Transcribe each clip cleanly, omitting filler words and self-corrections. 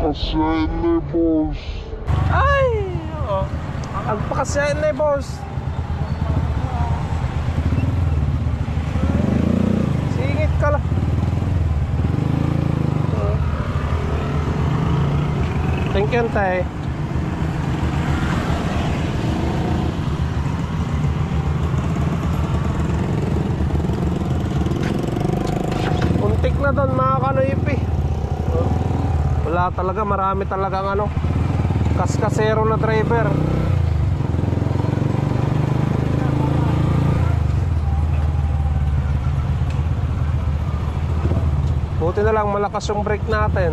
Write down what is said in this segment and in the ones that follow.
Agpakasyahin na boss. Ay! Oo. Agpakasyahin na boss. Singit ka lang. Thank you, tay. Muntik na doon mga kanoipi. Wala talaga, marami talagang ano, kaskasero na driver. Buti na lang malakas yung brake natin.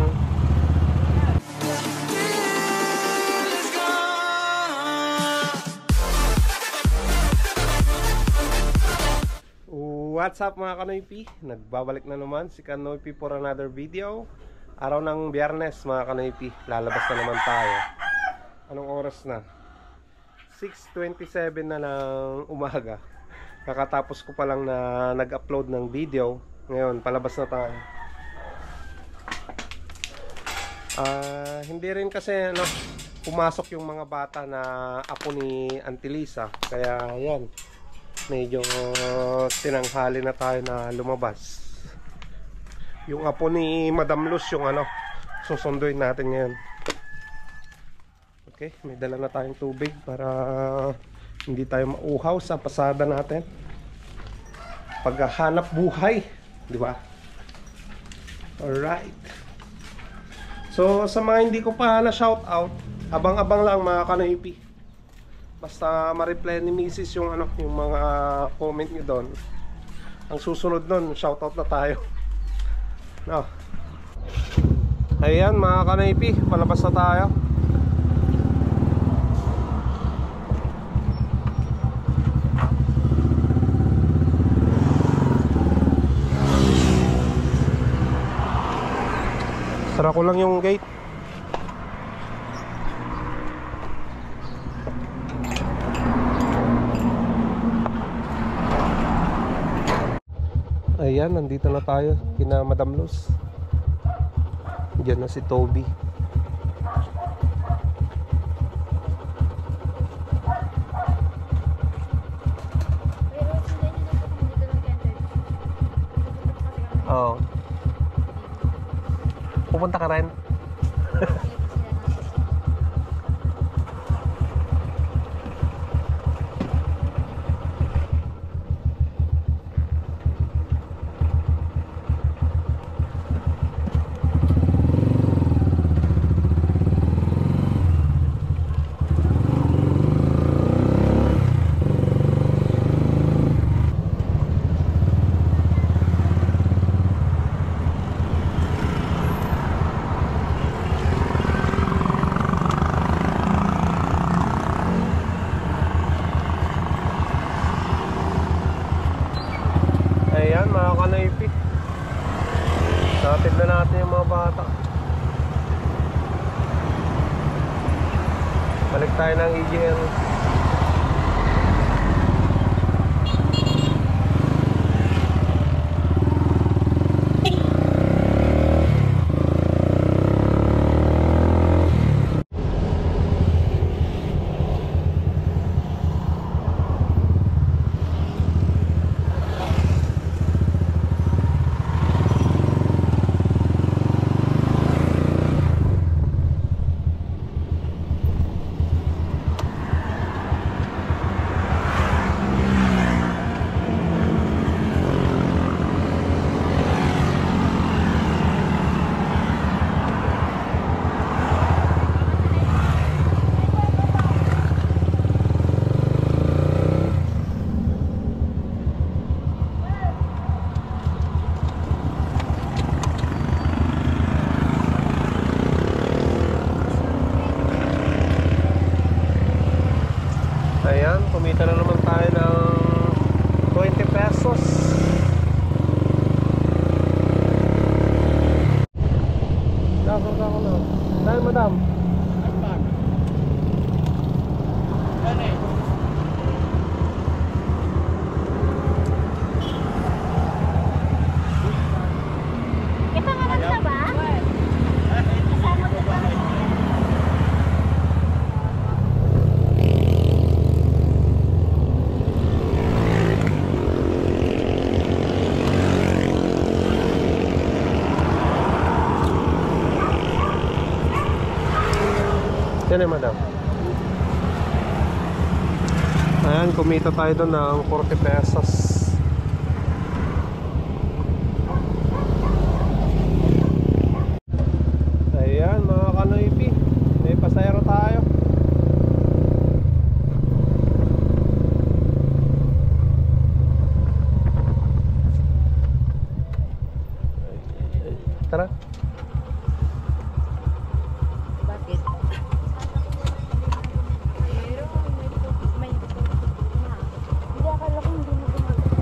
What's up mga Kanoypi? Nagbabalik na naman si Kanoypi for another video. Araw ng Biyernes mga Kanoypi, lalabas na naman tayo. Anong oras na? 6:27 na ng umaga. Kakatapos ko pa lang na nag-upload ng video. Ngayon, palabas na tayo. Hindi rin kasi ano, pumasok yung mga bata na apo ni Auntie Lisa. Kaya yan, medyo tinanghali na tayo na lumabas. Yung apo ni Madam Luz yung ano, susunduin natin ngayon. Okay, may dala na tayong tubig para hindi tayo mauhaw sa pasada natin. Paghahanap buhay, di ba? Alright. So sa mga hindi ko pa na shout out, abang-abang lang mga Kanoypi. Basta ma-reply ni Mrs. yung ano, yung mga comment niyo doon. Ang susunod doon, shoutout na tayo. No. Ayan mga Kanoypi, palabas na tayo. Sara ko lang yung gate. Ayan, nandito na tayo kina Madam Luz. Diyan na si Toby. Oo. Pupunta ka rin? Ayan mga Kanoypi, natid na natin yung mga bata. Balik tayo ng EGL. Ayan, kumita na naman tayo ng 20 pesos. Dako na. Dahil madam. Ito nga lang ba? Kasama ko ba? Saan eh, madam? Ayan, kumita tayo doon ng 40 pesos. Ayan mga kanoypi, may pasayro tayo. Tara. Bakit? Hindi, akala ko hindi mo gumagawa.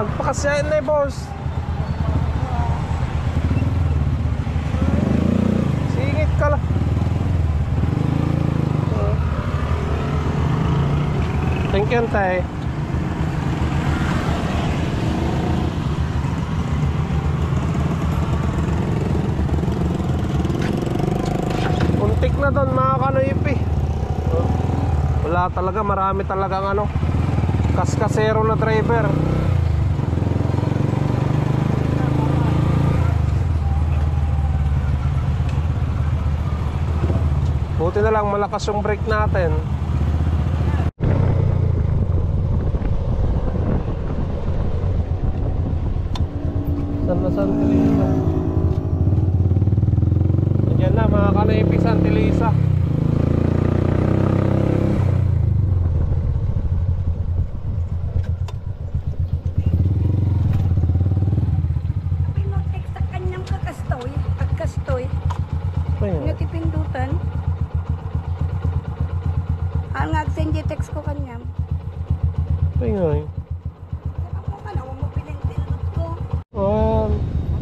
Agpakasyahin na eh, boss. Singit ka lang. Thank you, Antay. Untik na doon mga kanoypi. Wala talaga, marami talagang ano, kaskasero na driver. Buti na lang malakas yung brake natin. San na Santa Elisa? Yan na mga kanoypi, Santa Elisa. Pinotex sa kanyang kakastoy, pagkastoy. Ayun. Natipindutan. Angag-send yung text ko kanya. Ayun. Ako ka na, huwag mo pinintindot ko.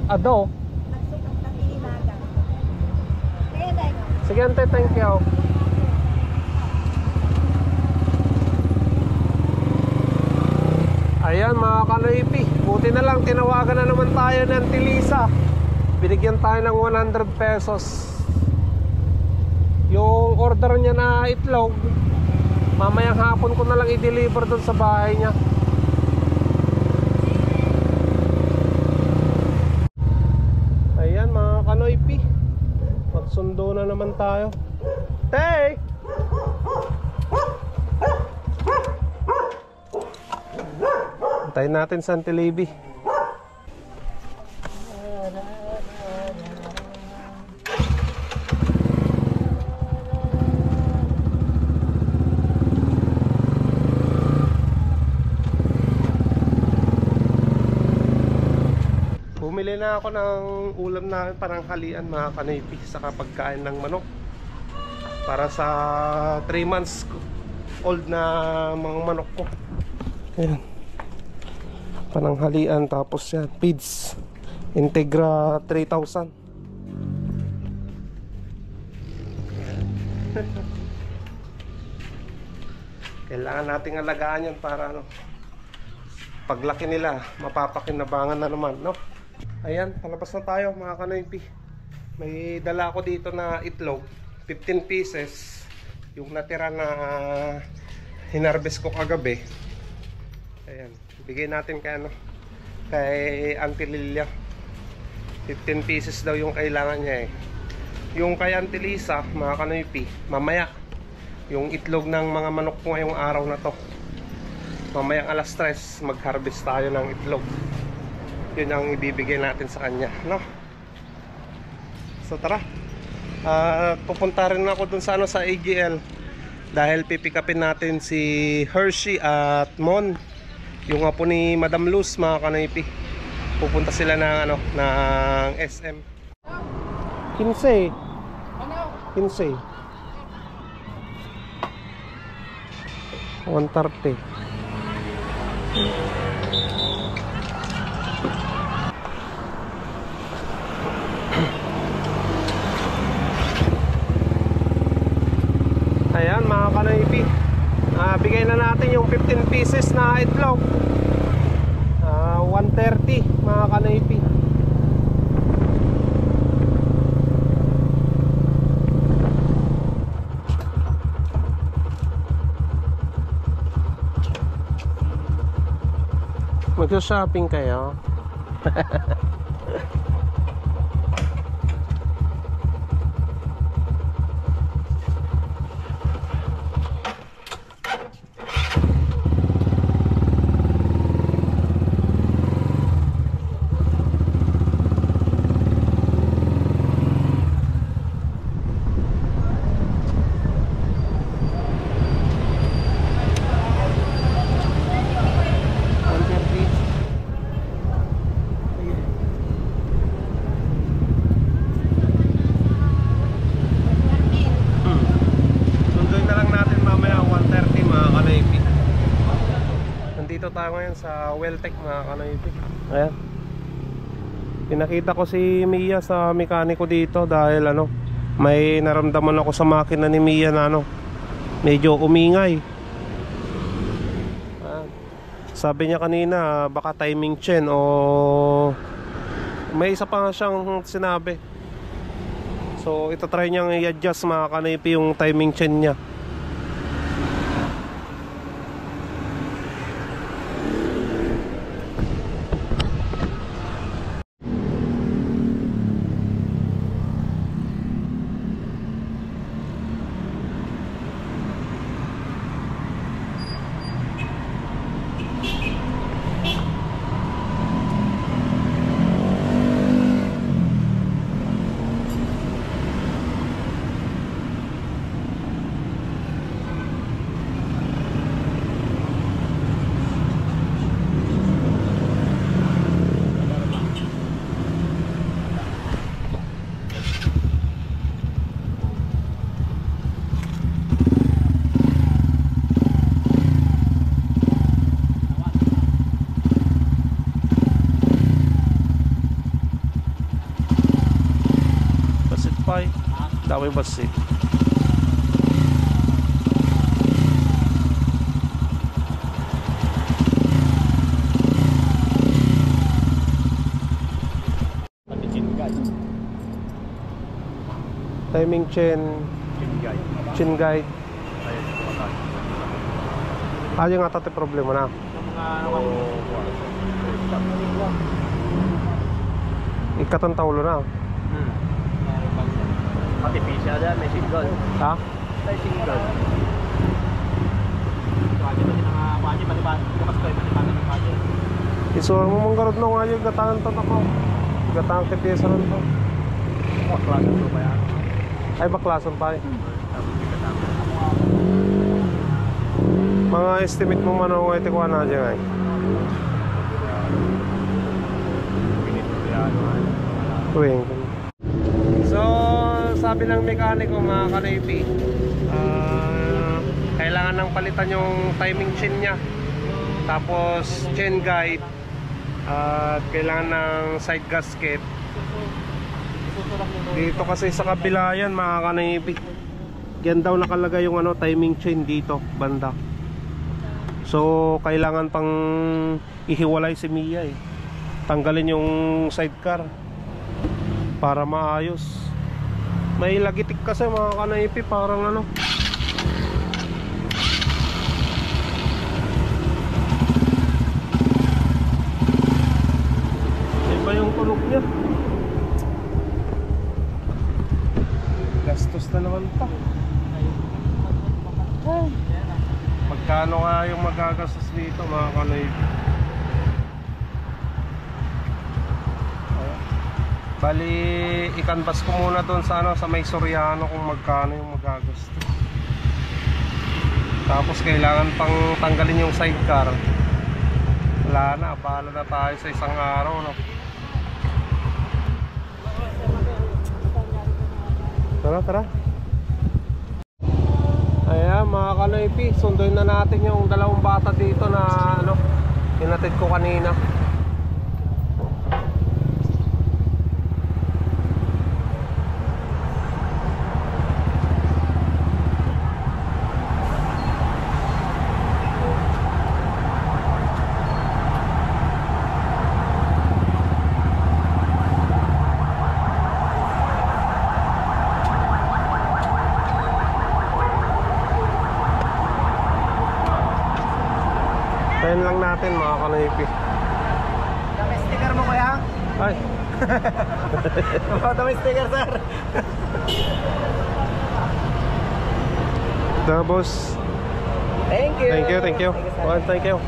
Ado. Nagsukat na tinilaga. Kaya dahil. Sige, Ante, thank you. Ayan mga kanoypi, buti na lang tinawagan na naman tayo ng Tilisa. Binigyan tayo ng 100 pesos. Yung order niya na itlog, mamayang hapon ko na lang i-deliver doon sa bahay niya. Ayan mga kanoypi, magsundo na naman tayo. Tay! Antayin natin sa Antilibi. Bumili na ako ng ulam namin parang halian mga kanoypi, saka pagkain ng manok para sa 3 months old na mga manok ko. Ayan, pananghalian, tapos yan feeds Integra 3000. Kailangan nating alagaan yan para ano, paglaki nila mapapakinabangan na naman, no? Ayan, palabas na tayo mga kanoypi. May dala ako dito na itlog, 15 pieces. Yung natira na hinarvest ko kagabi. Ayan, bigay natin kay ano, kay Auntie Lilia. 15 pieces daw yung kailangan niya eh. Yung kay Auntie Lisa, mga kanoypi, mamaya yung itlog ng mga manok ko ngayong araw na to. Mamayang alas 3 mag-harvest tayo ng itlog. Yun ang ibibigay natin sa kanya, no? So tara, pupunta rin ako dun sa, ano, sa AGL dahil pipikapin natin si Hershey at Mon, yung apo ni Madam Luz, mga kanoypi. Pupunta sila ng, ano, ng SM. 15 130. Ayan mga kanoypi, bigay na natin yung 15 pieces na itlog. 130 mga kanoypi. Magsa-shopping kayo? Nandito tayo ngayon sa Welltech mga kanoypi. Ayan, pinakita ko si Mia sa mekaniko dito dahil ano, may naramdaman ako sa makina ni Mia na ano, medyo umingay. Sabi niya kanina baka timing chain o may isa pa nga siyang sinabi. So ito try niyang i-adjust mga kanoypi yung timing chain niya. Daway basi. Timing chain, chin guide. Yung nga tate problema na. Ikatang taulo na. Artificial yan, may single. Ha? May single. Wagi to din ang wagi paliban. Kamas ko paliban ng wagi. Isuro mo mong garod na nga yung gatangan to ako. Gatangan kay pyesa ron to. Baklasan to ba yan? Ay baklasan pa eh. Mga estimate mo man ako ito kuha na dyan ay. Tuwing. So sabi ng mekaniko mga kanoypi, kailangan nang palitan yung timing chain nya, tapos chain guide, at kailangan ng side gasket dito kasi sa kabila yan mga kanoypi. Yan daw nakalagay yung ano, timing chain dito banda. So kailangan pang ihiwalay si Mia eh. Tanggalin yung sidecar para maayos. May lagitik kasi mga kanaypi, parang ano. Iba yung tunog niya. Gastos na naman pa. Magkano nga yung magagastos dito mga kanaypi? Bali, i-canvas ko muna doon sa ano, sa may Soriano kung magkano yung magagastos. Tapos kailangan pang tanggalin yung sidecar. Wala na, bahala na tayo sa isang araw, no? Tara, tara. Ayan mga kanaypi, sunduin na natin yung dalawang bata dito na ano, hinatid ko kanina. Tayin lang natin mga kanaypi. Dami sticker mo kuya? Ay. Dami sticker sir. Tapos Thank you. thank you, thank you. Well, thank you.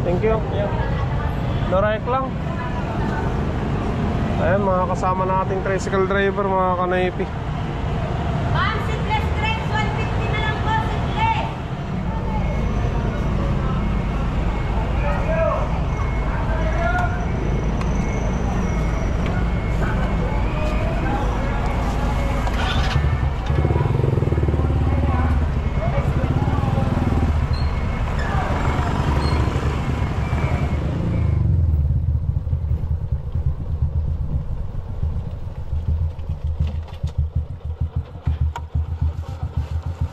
Thank you. Norayek lang. Ayan mga kasama nating tricycle driver mga kanaypi. Ma'am, seatless drinks, 150 na lang po, seatless.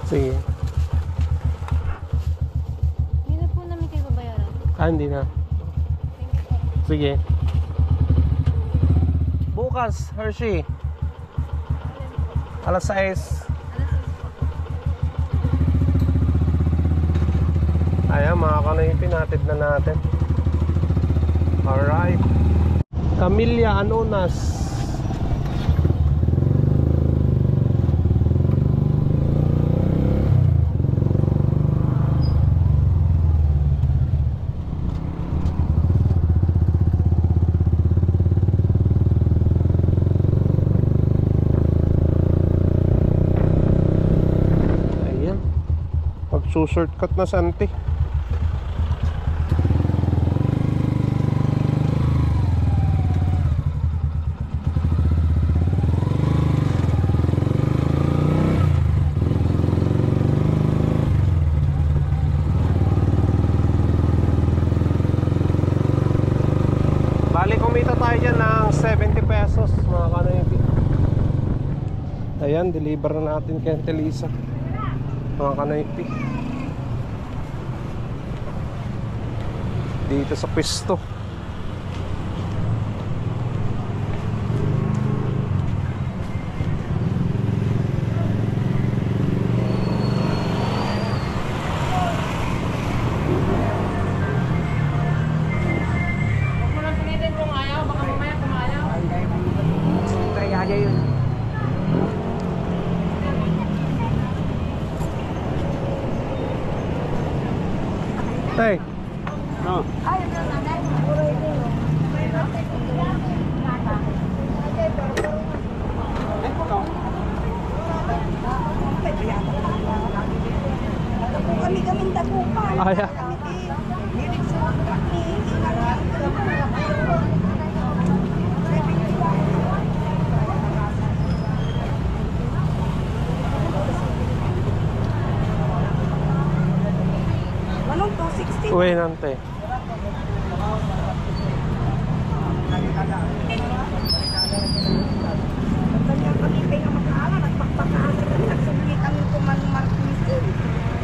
Sige. Hindi na po namin kayo babayaran. Hindi na. Sige. Bukas, Hershey. Alas 6. Ayan mga kanaypi, natid na natin. Alright. Camilla Anonas. Shortcut na Sante. Bali kumita tayo dyan ng 70 pesos mga kanaypi. Ayan, deliver na natin kay Telisa mga kanaypi. Dito sa pwesto. Huwag mo lang pinitin kung ayaw, baka mamaya kung ayaw. Kaya yun. Hey. No. Ay, ito na natin. Kami dagupan. Aya. Anong 260? Uwi nante. Kanya kami kayo mag-aaral, nagpagpakaala.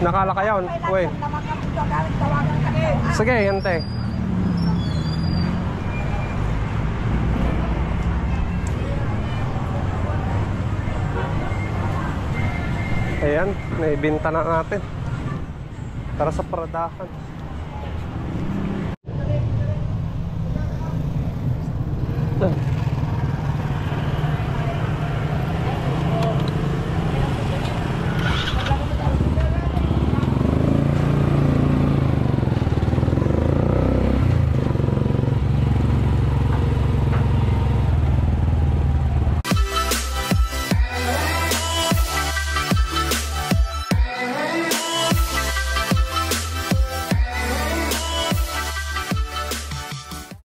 Nakala ka yun. Uy. Sige, hinte. Ayan, naibinta na natin. Tara sa paradahan.